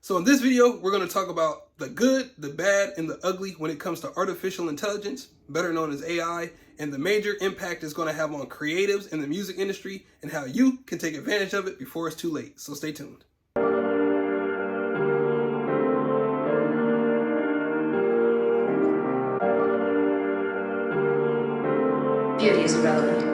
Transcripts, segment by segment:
So in this video, we're going to talk about the good, the bad, and the ugly when it comes to artificial intelligence, better known as AI, and the major impact it's going to have on creatives in the music industry and how you can take advantage of it before it's too late. So stay tuned. Beauty is irrelevant.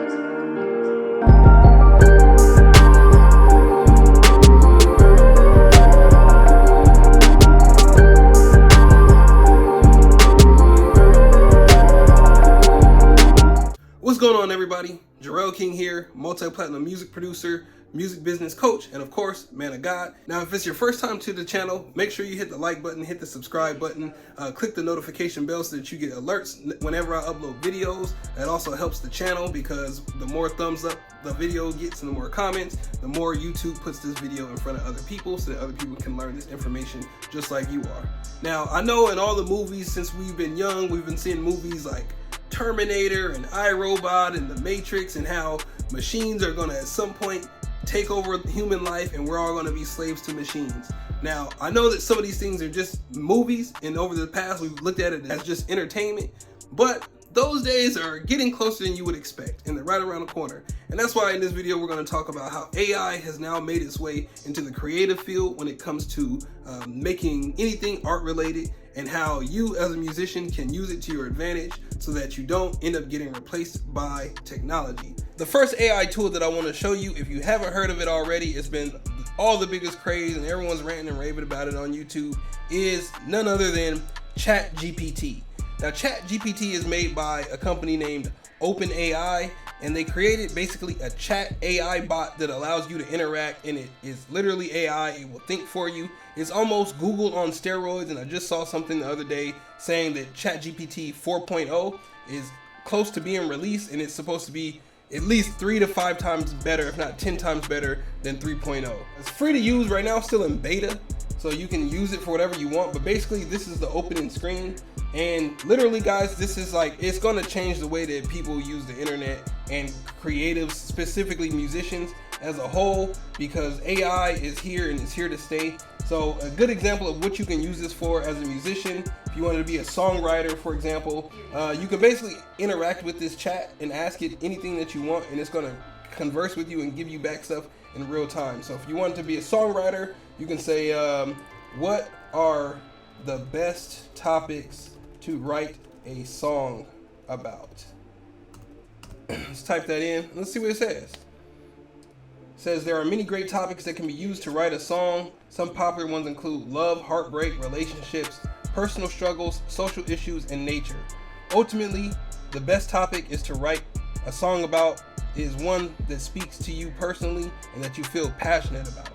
What's going on, everybody? Jarrell King here, multi-platinum music producer, music business coach, and of course, man of God. Now, if it's your first time to the channel, make sure you hit the like button, hit the subscribe button, click the notification bell so that you get alerts whenever I upload videos. That also helps the channel because the more thumbs up the video gets and the more comments, the more YouTube puts this video in front of other people so that other people can learn this information just like you are. Now, I know in all the movies since we've been young, we've been seeing movies like Terminator and iRobot and The Matrix, and how machines are going to at some point take over human life and we're all going to be slaves to machines. Now, I know that some of these things are just movies, and over the past we've looked at it as just entertainment, but those days are getting closer than you would expect, and they're right around the corner. And that's why in this video we're going to talk about how AI has now made its way into the creative field when it comes to making anything art related, and how you as a musician can use it to your advantage so that you don't end up getting replaced by technology. The first AI tool that I want to show you, if you haven't heard of it already, it's been all the biggest craze and everyone's ranting and raving about it on YouTube, is none other than ChatGPT. Now, ChatGPT is made by a company named OpenAI, and they created basically a chat AI bot that allows you to interact, and it is literally AI. It will think for you. It's almost Google on steroids, and I just saw something the other day saying that ChatGPT 4.0 is close to being released, and it's supposed to be at least 3 to 5 times better, if not 10 times better than 3.0. It's free to use right now, still in beta, so you can use it for whatever you want, but basically this is the opening screen. And literally, guys, this is like, it's going to change the way that people use the internet and creatives, specifically musicians as a whole, because AI is here and it's here to stay. So a good example of what you can use this for as a musician, if you wanted to be a songwriter, for example, you can basically interact with this chat and ask it anything that you want, and it's going to converse with you and give you back stuff in real time. So if you want to be a songwriter, you can say, what are the best topics to write a song about? Let's type that in. Let's see what it says. It says there are many great topics that can be used to write a song. Some popular ones include love, heartbreak, relationships, personal struggles, social issues, and nature. Ultimately, the best topic is to write a song about is one that speaks to you personally and that you feel passionate about.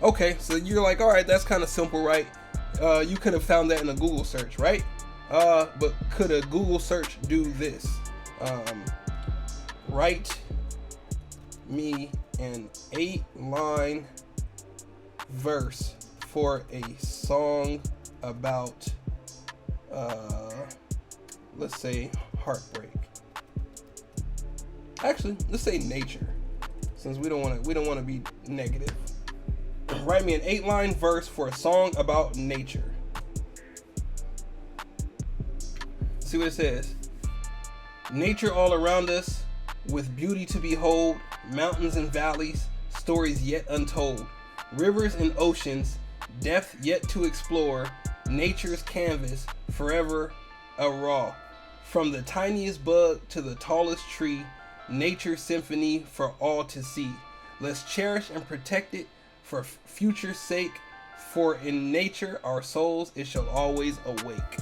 Okay, so you're like, all right, that's kind of simple, right? You could have found that in a Google search, right? But could a Google search do this? Write me an 8-line verse for a song about, let's say heartbreak. Actually, let's say nature, since we don't want to be negative. Write me an 8-line verse for a song about nature. See what it says. Nature all around us, with beauty to behold, mountains and valleys, stories yet untold, rivers and oceans, depth yet to explore, nature's canvas, forever a raw. From the tiniest bug to the tallest tree, nature's symphony for all to see. Let's cherish and protect it for future's sake, for in nature our souls it shall always awake.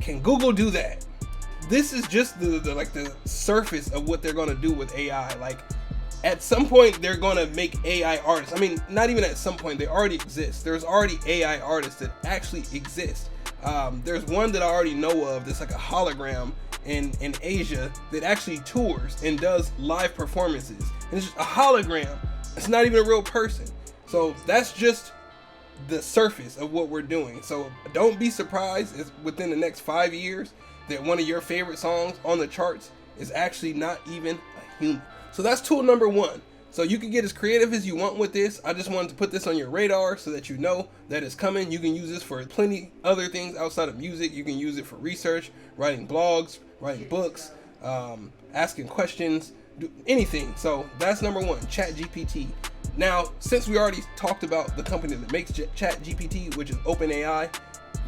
Can Google do that? This is just the surface of what they're gonna do with AI. Like, at some point they're gonna make AI artists. I mean, not even at some point, they already exist. There's already AI artists that actually exist. There's one that I already know of that's like a hologram in Asia that actually tours and does live performances. And it's just a hologram. It's not even a real person. So that's just the surface of what we're doing. So don't be surprised if within the next 5 years that one of your favorite songs on the charts is actually not even a human. So that's tool number one. So you can get as creative as you want with this. I just wanted to put this on your radar so that you know that it's coming. You can use this for plenty other things outside of music. You can use it for research, writing blogs, writing books, asking questions, do anything. So that's number one, ChatGPT. Now, since we already talked about the company that makes ChatGPT, which is OpenAI,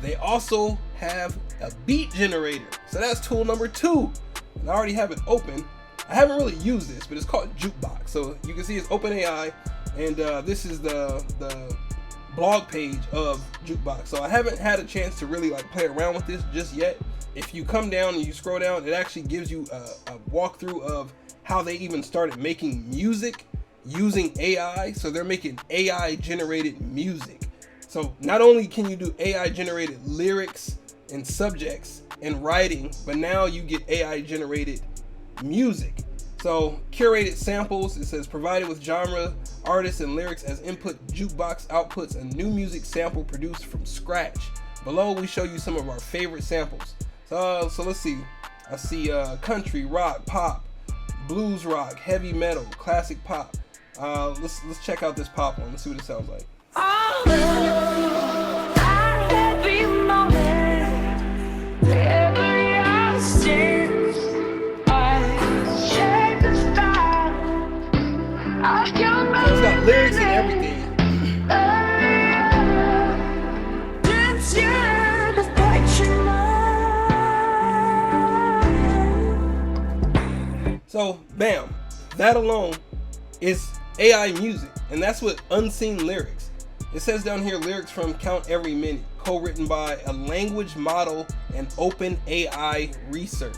they also have a beat generator. So that's tool number 2. And I already have it open. I haven't really used this, but it's called Jukebox. So you can see it's OpenAI, and this is the blog page of Jukebox. So I haven't had a chance to really like play around with this just yet. If you come down and you scroll down, it actually gives you a walkthrough of how they even started making music using AI. So they're making AI generated music. So not only can you do AI generated lyrics and subjects and writing, but now you get AI generated music. So curated samples, it says provided with genre, artists, and lyrics as input. Jukebox outputs a new music sample produced from scratch. Below we show you some of our favorite samples. So let's see. I see country, rock, pop, blues rock, heavy metal, classic pop. Let's check out this pop one. Let's see what it sounds like. So it's got lyrics and everything. So bam, that alone is AI music, and that's with unseen lyrics. It says down here, lyrics from Count Every Minute, co-written by a language model and OpenAI research.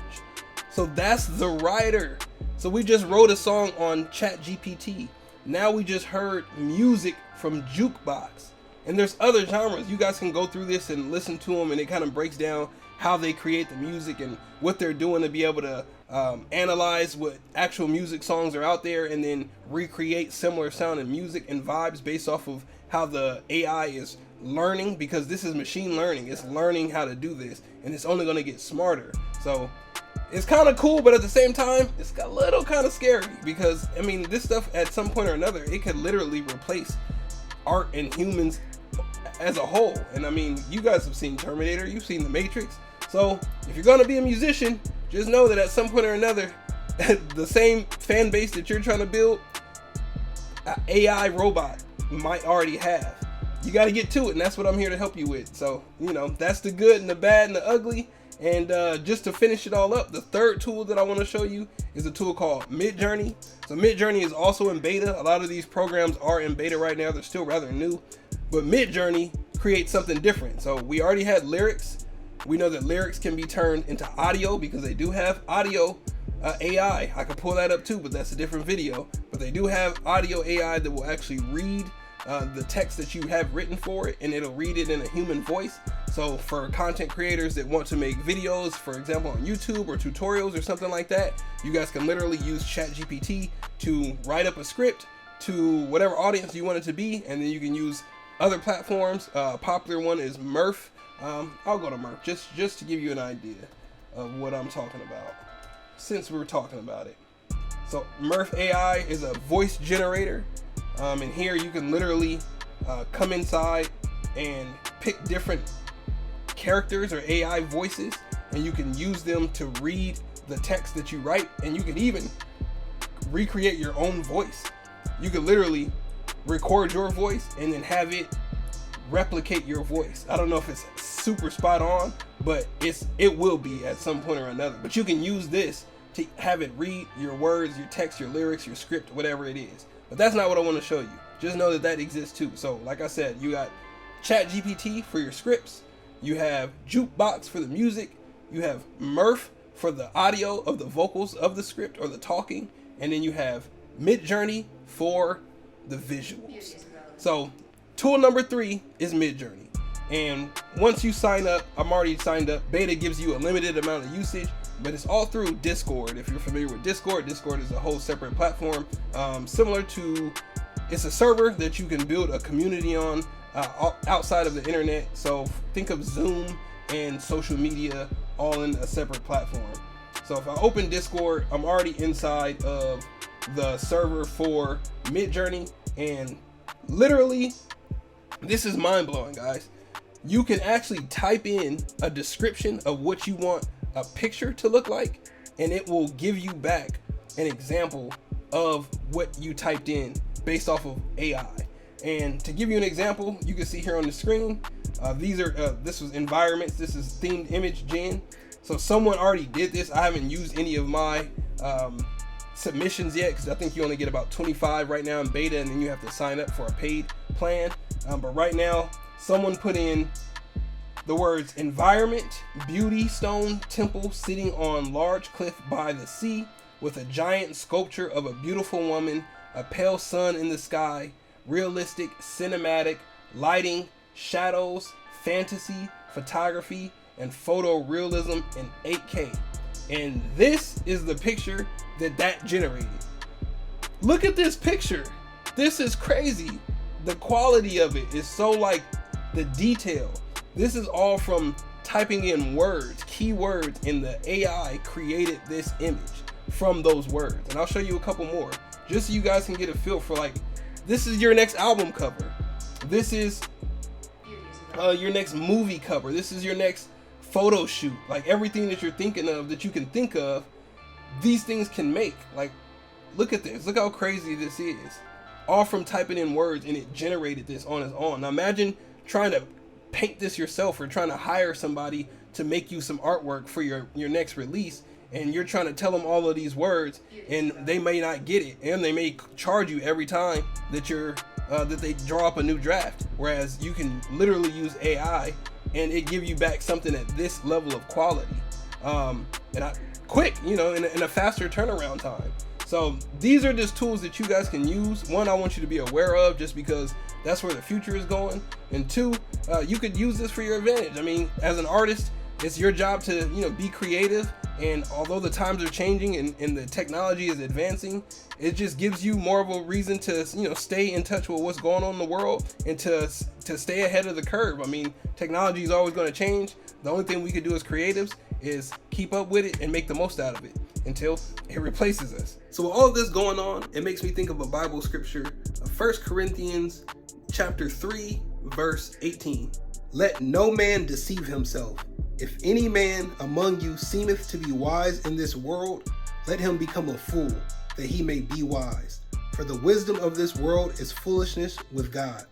So that's the writer. So we just wrote a song on ChatGPT. Now we just heard music from Jukebox. And there's other genres. You guys can go through this and listen to them, and it kind of breaks down how they create the music and what they're doing to be able to analyze what actual music songs are out there, and then recreate similar sounding music and vibes based off of how the AI is learning, because this is machine learning. It's learning how to do this, and it's only going to get smarter. So it's kind of cool, but at the same time, it's a little kind of scary, because I mean, this stuff at some point or another, it could literally replace art and humans as a whole. And I mean, you guys have seen Terminator, you've seen The Matrix. So if you're gonna be a musician, just know that at some point or another, the same fan base that you're trying to build, an AI robot might already have. You got to get to it, and that's what I'm here to help you with. So, you know, that's the good and the bad and the ugly. And just to finish it all up, the third tool that I want to show you is a tool called Midjourney. So Midjourney is also in beta. A lot of these programs are in beta right now. They're still rather new, but Midjourney creates something different. So we already had lyrics. We know that lyrics can be turned into audio, because they do have audio AI. I could pull that up too, but that's a different video. But they do have audio AI that will actually read the text that you have written for it, and it'll read it in a human voice. So for content creators that want to make videos, for example, on YouTube or tutorials or something like that, you guys can literally use ChatGPT to write up a script to whatever audience you want it to be, and then you can use other platforms. Popular one is Murf. I'll go to Murf just to give you an idea of what I'm talking about, since we were talking about it. So Murf AI is a voice generator, and here you can literally come inside and pick different characters or AI voices, and you can use them to read the text that you write, and you can even recreate your own voice. You can literally record your voice and then have it replicate your voice. I don't know if it's super spot on, but it will be at some point or another. But you can use this to have it read your words, your text, your lyrics, your script, whatever it is. But that's not what I want to show you. Just know that that exists too. So like I said, you got ChatGPT for your scripts, you have Jukebox for the music, you have Murf for the audio of the vocals of the script or the talking, and then you have Midjourney for the visuals. So tool number 3 is Midjourney. And once you sign up, I'm already signed up. Beta gives you a limited amount of usage, but it's all through Discord. If you're familiar with Discord, Discord is a whole separate platform, similar to, it's a server that you can build a community on outside of the internet. So think of Zoom and social media all in a separate platform. So if I open Discord, I'm already inside of the server for Midjourney, and literally, this is mind-blowing, guys. You can actually type in a description of what you want a picture to look like, and it will give you back an example of what you typed in based off of AI. And to give you an example, you can see here on the screen, this was environments, this is themed image gen. So someone already did this. I haven't used any of my submissions yet, because I think you only get about 25 right now in beta, and then you have to sign up for a paid plan. But right now, someone put in the words environment, beauty stone temple sitting on large cliff by the sea with a giant sculpture of a beautiful woman, a pale sun in the sky, realistic, cinematic, lighting, shadows, fantasy, photography, and photorealism in 8K. And this is the picture that generated. Look at this picture. This is crazy. The quality of it is so, like, the detail. This is all from typing in words, keywords, and the AI created this image from those words. And I'll show you a couple more, just so you guys can get a feel for, like, this is your next album cover. This is your next movie cover. This is your next photo shoot. Like, everything that you're thinking of, that you can think of, these things can make. Like, look at this. Look how crazy this is. All from typing in words, and it generated this on its own. Now imagine trying to paint this yourself, or trying to hire somebody to make you some artwork for your next release, and you're trying to tell them all of these words, and they may not get it, and they may charge you every time that that they draw up a new draft. Whereas you can literally use AI and it give you back something at this level of quality, quick, in a faster turnaround time. So these are just tools that you guys can use. One, I want you to be aware of, just because that's where the future is going. And two, you could use this for your advantage. I mean, as an artist, it's your job to, be creative. And although the times are changing and the technology is advancing, it just gives you more of a reason to, stay in touch with what's going on in the world, and to stay ahead of the curve. I mean, technology is always going to change. The only thing we could do as creatives is keep up with it and make the most out of it until it replaces us. So with all of this going on, it makes me think of a Bible scripture, 1 Corinthians chapter 3, verse 18. Let no man deceive himself. If any man among you seemeth to be wise in this world, let him become a fool, that he may be wise. For the wisdom of this world is foolishness with God.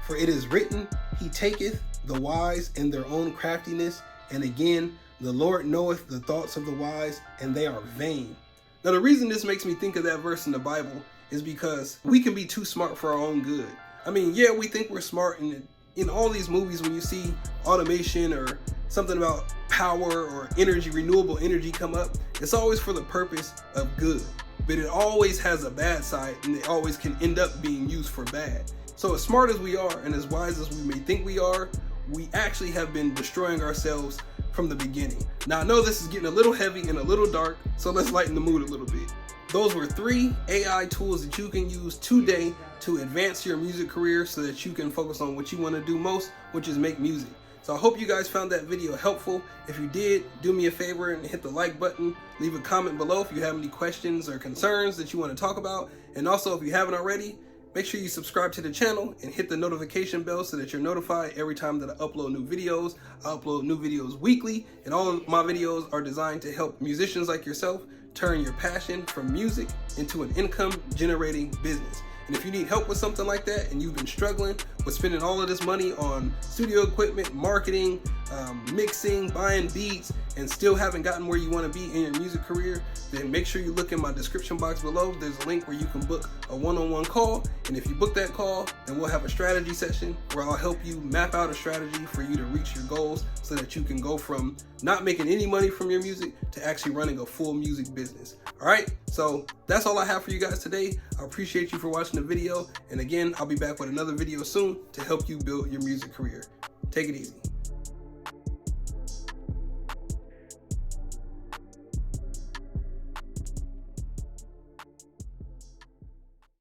For it is written, he taketh the wise in their own craftiness, and again, the Lord knoweth the thoughts of the wise, and they are vain. Now, the reason this makes me think of that verse in the Bible is because we can be too smart for our own good. I mean, yeah, we think we're smart, and in all these movies, when you see automation or something about power or energy, renewable energy come up, it's always for the purpose of good. But it always has a bad side, and it always can end up being used for bad. So as smart as we are, and as wise as we may think we are, we actually have been destroying ourselves from the beginning. Now, I know this is getting a little heavy and a little dark, so let's lighten the mood a little bit. Those were 3 AI tools that you can use today to advance your music career, so that you can focus on what you want to do most, which is make music. So I hope you guys found that video helpful. If you did, do me a favor and hit the like button. Leave a comment below if you have any questions or concerns that you want to talk about. And also, if you haven't already, make sure you subscribe to the channel and hit the notification bell so that you're notified every time that I upload new videos. I upload new videos weekly, and all of my videos are designed to help musicians like yourself turn your passion from music into an income-generating business. And if you need help with something like that, and you've been struggling with spending all of this money on studio equipment, marketing, mixing, buying beats, and still haven't gotten where you want to be in your music career, then make sure you look in my description box below. There's a link where you can book a one-on-one call. And if you book that call, then we'll have a strategy session where I'll help you map out a strategy for you to reach your goals, so that you can go from not making any money from your music to actually running a full music business. All right, so that's all I have for you guys today. I appreciate you for watching the video. And again, I'll be back with another video soon to help you build your music career. Take it easy.